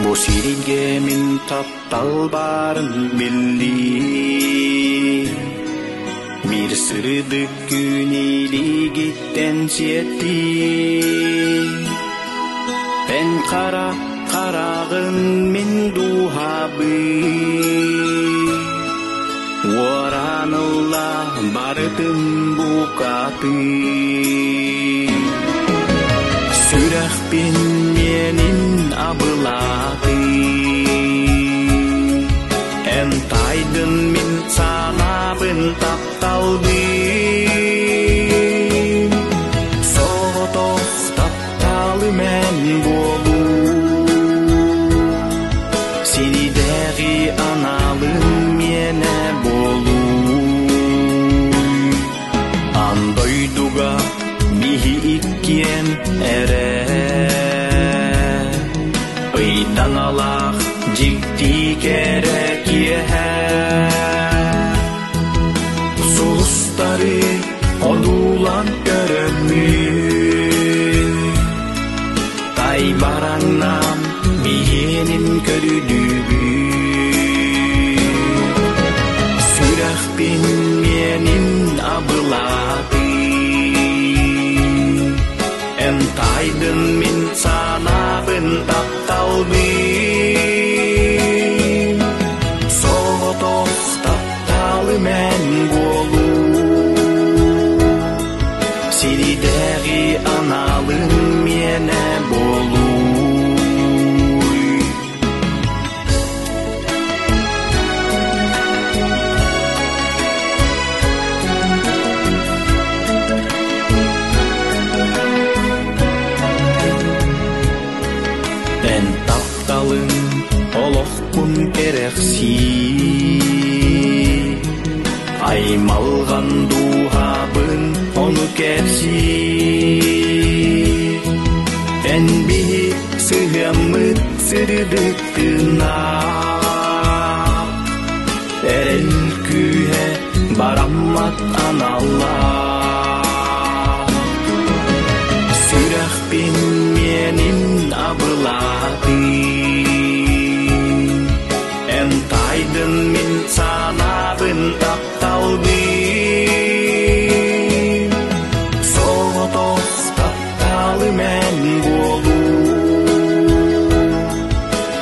Бу сирилге мин таптал барын билли. Бир сырдык күн илигиттен сиетти. Пен карагын мен духабы. Оранылла бардым букаты. Сүрәхпен менин абылаты. Энтайдын мен санабын тапталдым. Сотох тапталы мен болу. Сенидегі аналым мене болу. Андойдуга михи иккен эре. Ыйдан алақ жикти керек ехе. Соғыстары одулан көрөмүн. Тай бараңнан биенин көрүдүбү. Сүрәхпен менин абылаты. Энтайдын мен санабын тапталдым. Сотох тапталы мен болу. Сиридегі аналым мене болу. Эн тапталын олоқпун керекси. Аймалған духабын оны кепси. Эн бихи сыгамыт сырдыктына. Эрел күйе бараммат аналла. Сүрәхпен менин абылаты. Энтайдын мен санабын тапталдым. Сотох тапталы мен болу.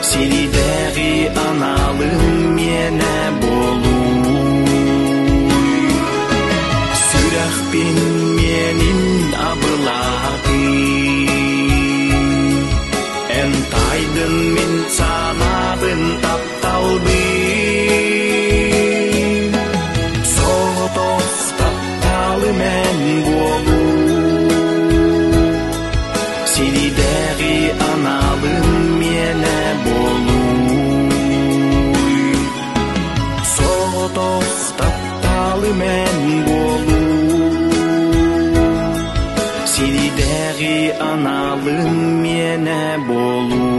Сиридегі аналым мене болу. Сүрәхпен менин абылаты. Энтайдын мен санабын тапталдым. Сотох тапталы мен болу. Сиридегі аналым мене болу. Сотох тапталы мен болу. Сиридегі аналым мене болу.